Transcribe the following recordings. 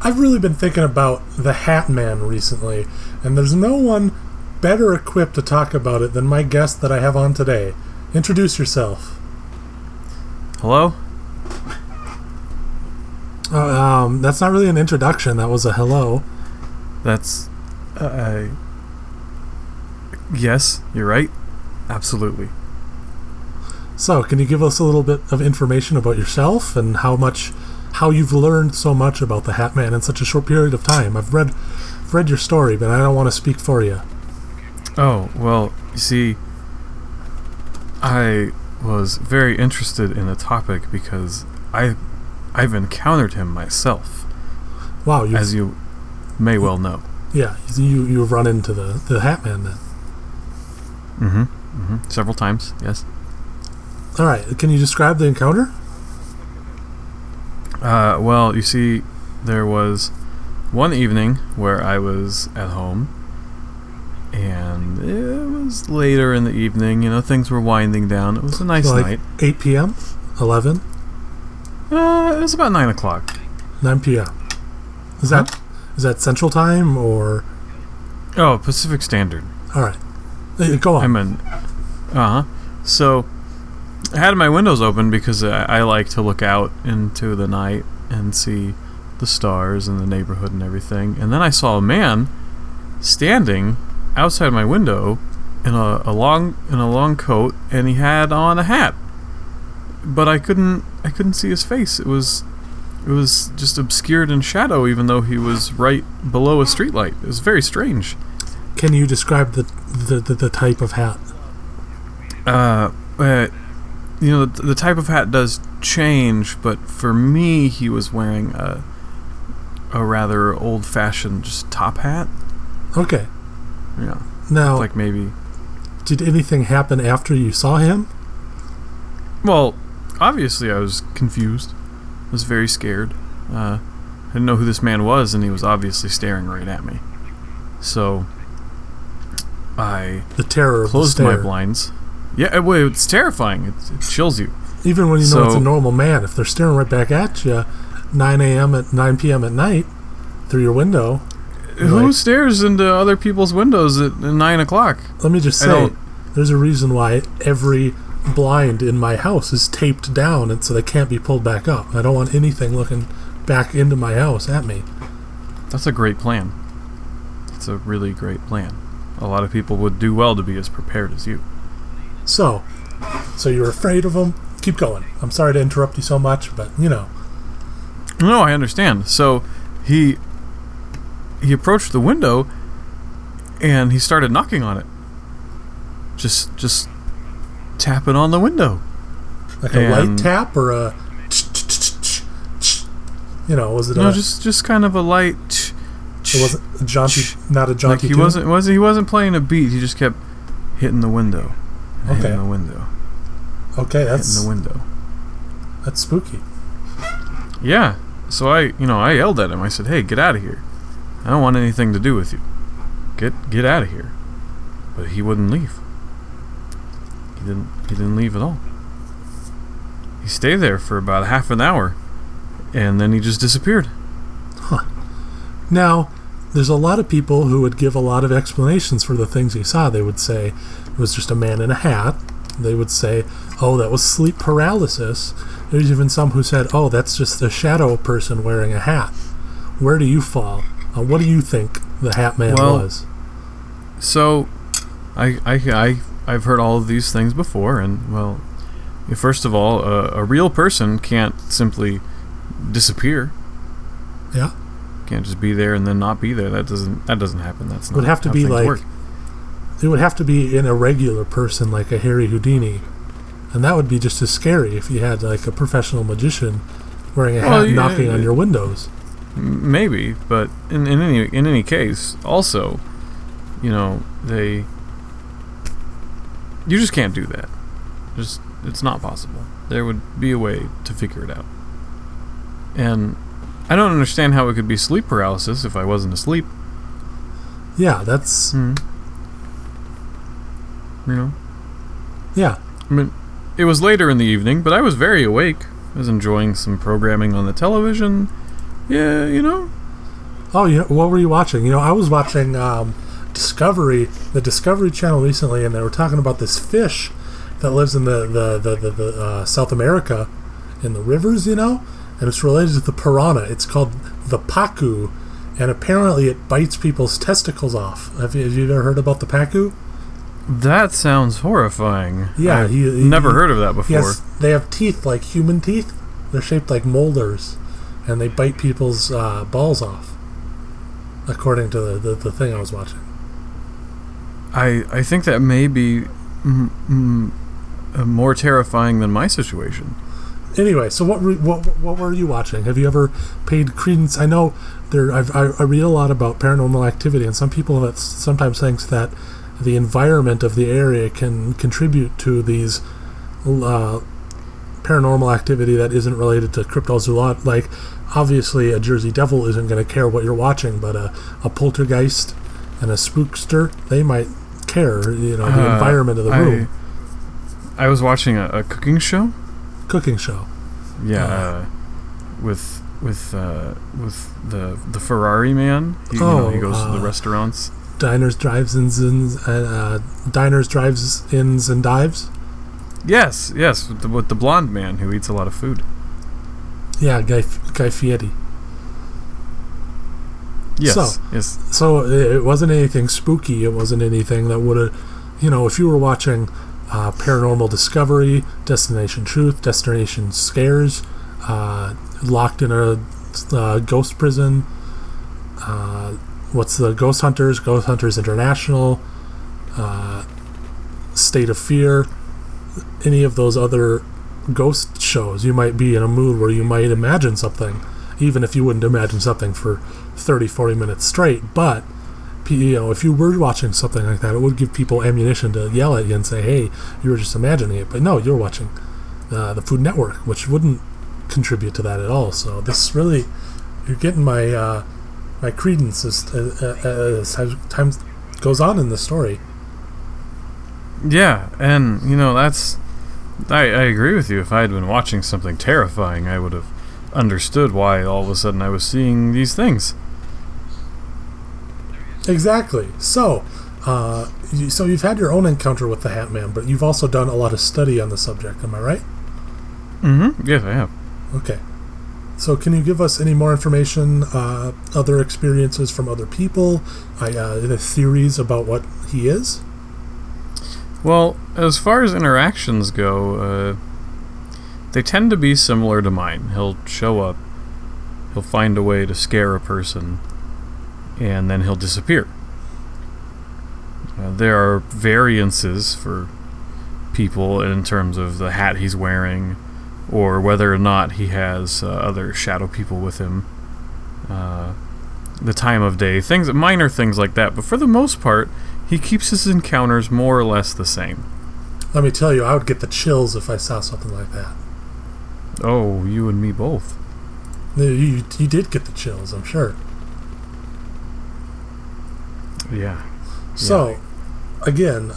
I've really been thinking about the Hat Man recently, and there's no one better equipped to talk about it than my guest that I have on today. Introduce yourself. Hello? That's not really an introduction. That was a hello. That's... yes, you're right. Absolutely. So, can you give us a little bit of information about yourself and how you've learned so much about the Hat Man in such a short period of time? I've read your story, but I don't want to speak for you. Oh, well, you see, I was very interested in the topic because I've encountered him myself. Wow, as you may well know. Yeah, you've run into the Hat Man then. Several times, yes. All right, can you describe the encounter? Well, you see, there was one evening where I was at home, and it was later in the evening, things were winding down. It was a nice night. 8 p.m.? 11? It was about 9 o'clock. 9 p.m. Is that Central Time, or... Oh, Pacific Standard. All right. Go on. So, I had my windows open because I like to look out into the night and see the stars and the neighborhood and everything. And then I saw a man standing outside my window in a long coat, and he had on a hat. But I couldn't see his face. It was just obscured in shadow, even though he was right below a streetlight. It was very strange. Can you describe the type of hat? The type of hat does change, but for me, he was wearing a rather old-fashioned just top hat. Okay. Yeah. Now, like maybe. Did anything happen after you saw him? Well, obviously I was confused. I was very scared. I didn't know who this man was, and he was obviously staring right at me. So I closed my blinds. Yeah, it's terrifying. It chills you. Even when you know it's a normal man, if they're staring right back at you, 9 p.m. at night through your window. Who stares into other people's windows at 9 o'clock? Let me just say, there's a reason why every blind in my house is taped down, and so they can't be pulled back up. I don't want anything looking back into my house at me. That's a great plan. It's a really great plan. A lot of people would do well to be as prepared as you. So you're afraid of him? Keep going. I'm sorry to interrupt you so much, but No, I understand. So he approached the window, and he started knocking on it. Just tapping on the window. Like a light tap or a was it just kind of a light it wasn't a jaunty, not a jaunty tune? He wasn't playing a beat. He just kept hitting the window. Hitting the window. Okay, hitting the window. That's spooky. Yeah. So I yelled at him. I said, "Hey, get out of here. I don't want anything to do with you. Get out of here." But he wouldn't leave. He didn't leave at all. He stayed there for about half an hour, and then he just disappeared. Huh. Now, there's a lot of people who would give a lot of explanations for the things he saw. They would say it was just a man in a hat. They would say, oh, that was sleep paralysis. There's even some who said, oh, that's just a shadow person wearing a hat. Where do you fall? What do you think the Hat Man was? So, I've heard all of these things before, and first of all, a real person can't simply disappear. Yeah. Can't just be there and then not be there. That doesn't happen. That's not. It would have to how be things work. It would have to be an irregular person, like a Harry Houdini, and that would be just as scary if you had like a professional magician wearing a hat knocking on your windows. Maybe, but in any case, also, you just can't do that. It's not possible. There would be a way to figure it out. And I don't understand how it could be sleep paralysis if I wasn't asleep. Yeah, that's... Yeah. I mean, it was later in the evening, but I was very awake. I was enjoying some programming on the television. Yeah, Oh, what were you watching? I was watching the Discovery Channel recently, and they were talking about this fish that lives in the South America in the rivers, and it's related to the piranha. It's called the pacu, and apparently it bites people's testicles off. Have you ever heard about the pacu? That sounds horrifying. Yeah, I've never heard of that before. Yes, they have teeth like human teeth. They're shaped like molars, and they bite people's balls off, according to the thing I was watching. I think that may be more terrifying than my situation. Anyway, so what were you watching? Have you ever paid credence? I know I read a lot about paranormal activity, and some people that sometimes thinks that the environment of the area can contribute to these paranormal activity that isn't related to cryptozoology. Like, obviously, a Jersey Devil isn't going to care what you're watching, but a poltergeist and a spookster, they might care. The environment of the room. I was watching a cooking show. Cooking show. Yeah, with the Ferrari man. He goes to the restaurants. Diners, drives-ins, and dives. Yes, with the blonde man who eats a lot of food. Yeah, Guy Fieri. Yes, So it wasn't anything spooky. It wasn't anything that would have, if you were watching Paranormal Discovery, Destination Truth, Destination Scares, Locked in a Ghost Prison, what's the Ghost Hunters International, State of Fear, any of those other ghost shows, you might be in a mood where you might imagine something, even if you wouldn't imagine something for 30-40 minutes straight. But if you were watching something like that, it would give people ammunition to yell at you and say, hey, you were just imagining it. But no, you're watching the Food Network, which wouldn't contribute to that at all. So this really, you're getting my credence as time goes on in the story. Yeah, and that's I agree with you. If I had been watching something terrifying, I would have understood why all of a sudden I was seeing these things. Exactly. So you've had your own encounter with the Hat Man, but you've also done a lot of study on the subject. Am I right? Mm-hmm. Yes, I have. Okay. So can you give us any more information, other experiences from other people, the theories about what he is? Well, as far as interactions go, they tend to be similar to mine. He'll show up, he'll find a way to scare a person, and then he'll disappear. There are variances for people in terms of the hat he's wearing, or whether or not he has other shadow people with him, the time of day, minor things like that. But for the most part, he keeps his encounters more or less the same. Let me tell you, I would get the chills if I saw something like that. Oh, you and me both. You did get the chills, I'm sure. Yeah. So, again,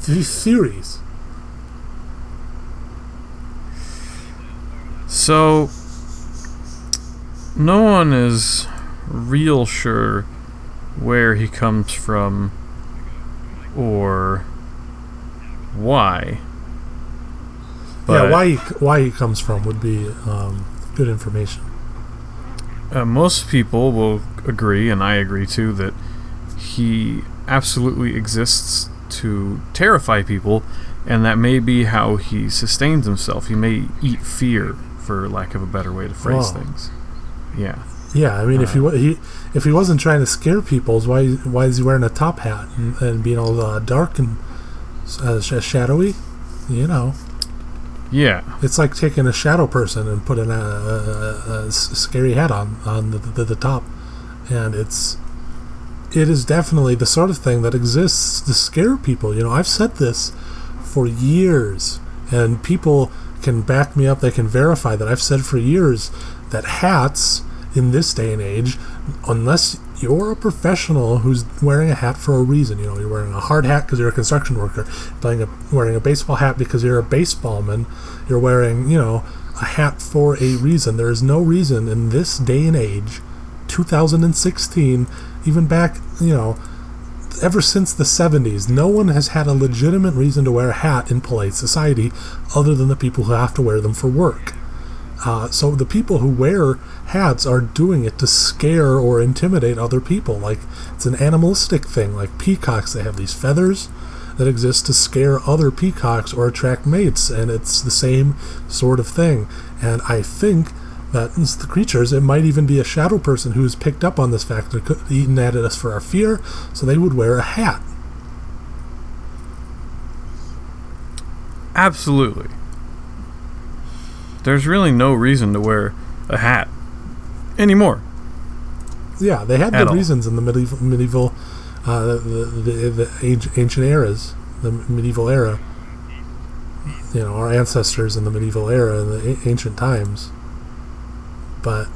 theories. So, no one is real sure where he comes from or why. But why he comes from would be good information. Most people will agree, and I agree too, that he absolutely exists to terrify people, and that may be how he sustains himself. He may eat fear, for lack of a better way to phrase things. Yeah. Yeah, I mean, if he wasn't trying to scare people, why is he wearing a top hat and being all dark and shadowy? Yeah. It's like taking a shadow person and putting a scary hat on the top, and it is definitely the sort of thing that exists to scare people. I've said this for years, and people can back me up. They can verify that I've said for years that hats in this day and age, unless you're a professional who's wearing a hat for a reason, you're wearing a hard hat because you're a construction worker, wearing a baseball hat because you're a baseballman, you're wearing, a hat for a reason. There is no reason in this day and age 2016, even back, ever since the 70s, no one has had a legitimate reason to wear a hat in polite society other than the people who have to wear them for work. So the people who wear hats are doing it to scare or intimidate other people. Like, it's an animalistic thing. Like peacocks, they have these feathers that exist to scare other peacocks or attract mates, and it's the same sort of thing. And I think that the creatures, it might even be a shadow person who's picked up on this fact, they're eating at us for our fear, so they would wear a hat. Absolutely. There's really no reason to wear a hat anymore. Yeah, they had good reasons in the medieval the ancient eras, the medieval era. Our ancestors in the medieval era, in the ancient times. But,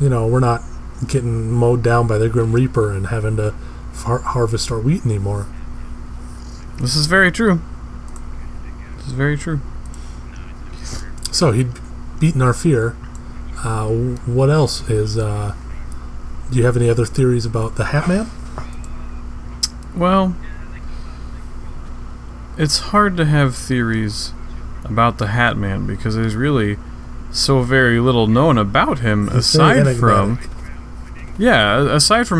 we're not getting mowed down by the Grim Reaper and having to harvest our wheat anymore. This is very true. This is very true. So, he'd beaten our fear. What else is... do you have any other theories about the Hat Man? Well, it's hard to have theories about the Hat Man because there's really so very little known about him aside from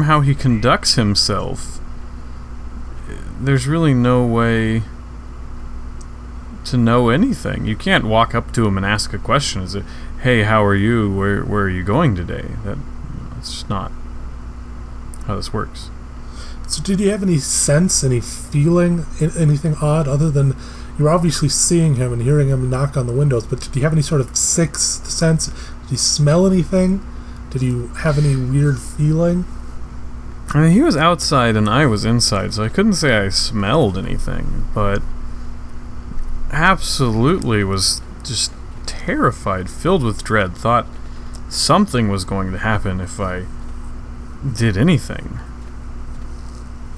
how he conducts himself. There's really no way to know anything. You can't walk up to him and ask a question. Is it, "Hey, how are you? Where are you going today?" That's just not how this works. So did you have any sense, any feeling, anything odd other than you were obviously seeing him and hearing him knock on the windows, but did you have any sort of sixth sense? Did you smell anything? Did you have any weird feeling? I mean, he was outside and I was inside, so I couldn't say I smelled anything, but absolutely was just terrified, filled with dread, thought something was going to happen if I did anything.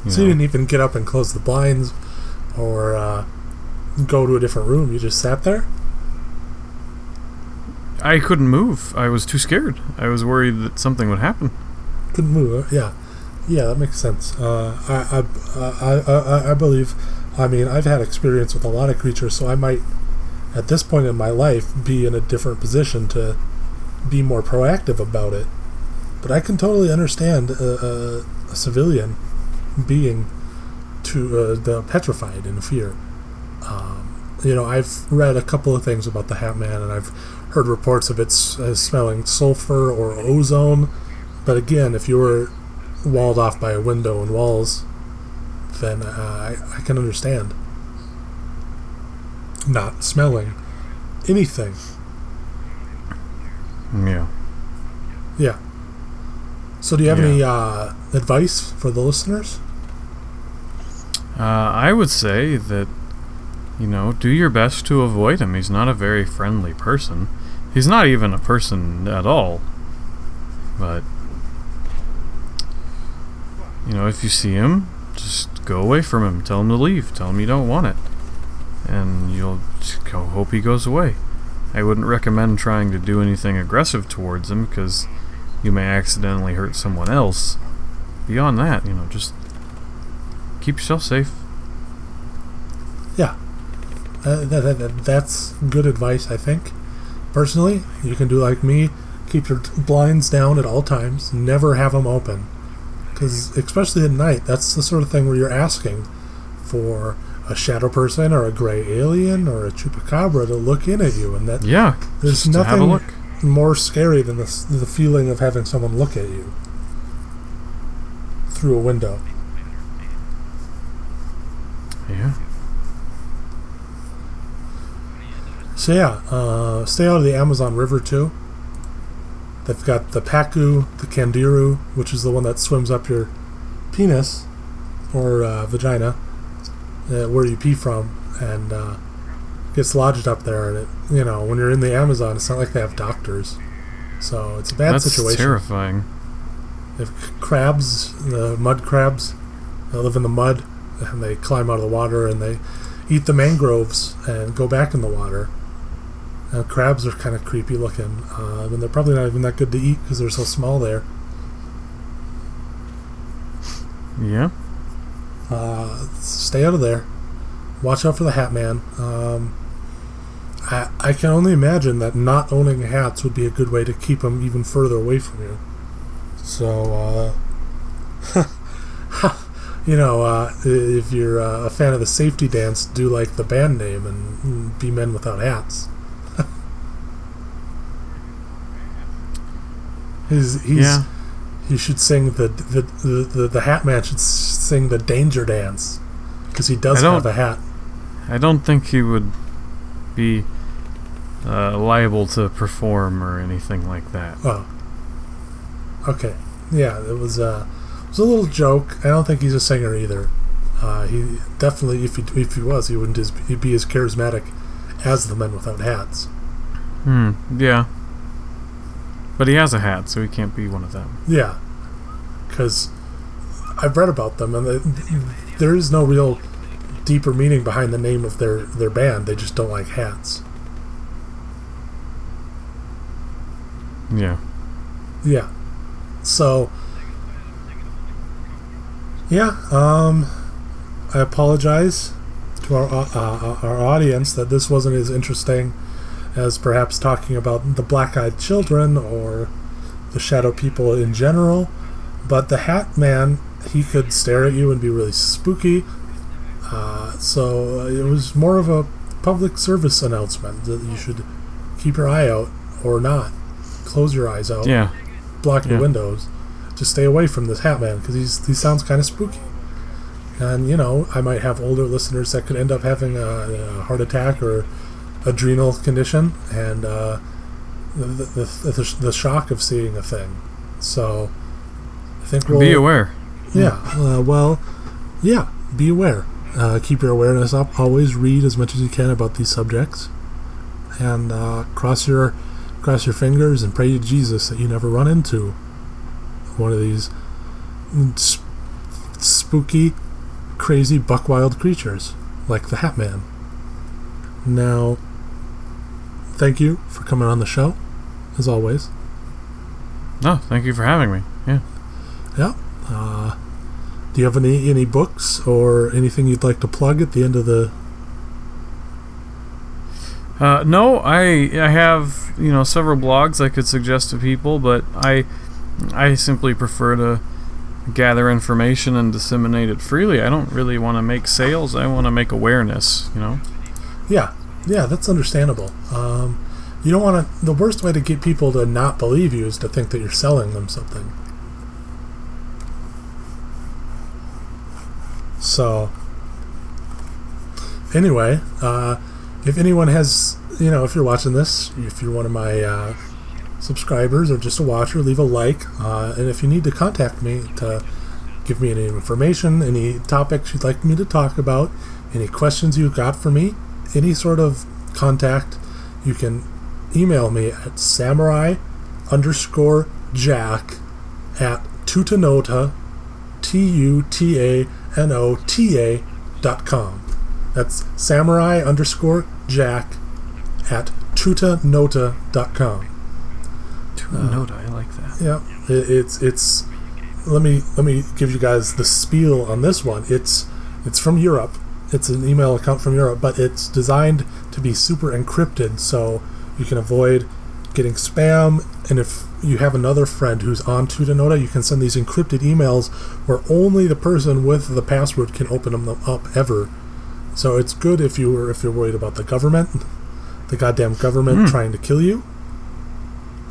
So you didn't even get up and close the blinds or go to a different room. You just sat there? I couldn't move. I was too scared. I was worried that something would happen. Couldn't move. Yeah, that makes sense. I believe. I mean, I've had experience with a lot of creatures, so I might, at this point in my life, be in a different position to be more proactive about it. But I can totally understand a civilian being the petrified in fear. I've read a couple of things about the Hat Man, and I've heard reports of it smelling sulfur or ozone. But again, if you were walled off by a window and walls, then I can understand not smelling anything. Yeah. So do you have any advice for the listeners? I would say that, do your best to avoid him. He's not a very friendly person. He's not even a person at all. But, if you see him, just go away from him. Tell him to leave. Tell him you don't want it. And you'll just hope he goes away. I wouldn't recommend trying to do anything aggressive towards him because you may accidentally hurt someone else. Beyond that, just keep yourself safe. Yeah. That's good advice, I think. Personally, you can do like me. Keep your blinds down at all times. Never have them open. Because, especially at night, that's the sort of thing where you're asking for a shadow person or a gray alien or a chupacabra to look in at you. And that there's nothing more scary than the feeling of having someone look at you through a window. Yeah. So stay out of the Amazon River too. They've got the Pacu, the Candiru, which is the one that swims up your penis or vagina, where you pee from, and gets lodged up there. And when you're in the Amazon, it's not like they have doctors, so it's a bad situation. That's terrifying. They have crabs, the mud crabs. They live in the mud, and they climb out of the water, and they eat the mangroves and go back in the water. Crabs are kind of creepy looking, and they're probably not even that good to eat because they're so small there. Yeah. Stay out of there. Watch out for the Hat Man. I can only imagine that not owning hats would be a good way to keep him even further away from you. So, if you're a fan of the safety dance, do like the band name and be Men Without Hats. He should sing the Hat Man should sing the Danger Dance because he does have a hat. I don't think he would be liable to perform or anything like that. Oh, okay, yeah, it was a little joke. I don't think he's a singer either. He definitely, if he was, he'd be as charismatic as the Men Without Hats. Yeah. But he has a hat, so he can't be one of them. Yeah, because I've read about them, and there is no real deeper meaning behind the name of their band. They just don't like hats. Yeah. Yeah. So, yeah, I apologize to our audience that this wasn't as interesting as perhaps talking about the Black-Eyed Children or the Shadow People in general. But the Hat Man, he could stare at you and be really spooky. So it was more of a public service announcement that you should keep your eye out or not. Close your eyes out. Yeah. Block your windows. Just stay away from this Hat Man because he sounds kind of spooky. And, I might have older listeners that could end up having a heart attack or adrenal condition and the shock of seeing a thing. So I think we'll be aware. Yeah. Be aware. Keep your awareness up. Always read as much as you can about these subjects, and cross your fingers and pray to Jesus that you never run into one of these spooky, crazy, buck-wild creatures like the Hat Man. Now, thank you for coming on the show, as always. No, thank you for having me. Yeah. Yeah. Do you have any books or anything you'd like to plug at the end of the... No, I have several blogs I could suggest to people, but I simply prefer to gather information and disseminate it freely. I don't really want to make sales. I want to make awareness. Yeah, that's understandable. You don't want to. The worst way to get people to not believe you is to think that you're selling them something. So, anyway, if anyone has, if you're watching this, if you're one of my subscribers or just a watcher, leave a like. And if you need to contact me to give me any information, any topics you'd like me to talk about, any questions you've got for me, any sort of contact, you can email me at samurai_jack@tutanota, tutanota.com. That's samurai_jack@tutanota.com. Tutanota, I like that. Yeah, it's. Let me give you guys the spiel on this one. It's from Europe. It's an email account from Europe, but it's designed to be super encrypted, so you can avoid getting spam. And if you have another friend who's on Tutanota, you can send these encrypted emails where only the person with the password can open them up ever. So it's good if you're worried about the government, the goddamn government trying to kill you.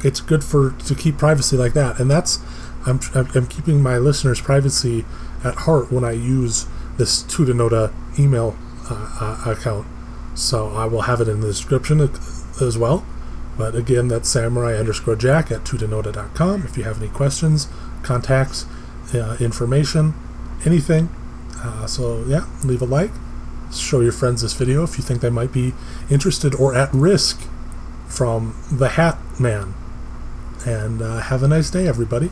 It's good to keep privacy like that, and I'm keeping my listeners' privacy at heart when I use this Tutanota email account. So I will have it in the description as well. But again, that's samurai_jack@tutanota.com. If you have any questions, contacts, information, anything. Leave a like. Show your friends this video if you think they might be interested or at risk from the Hat Man. And have a nice day, everybody.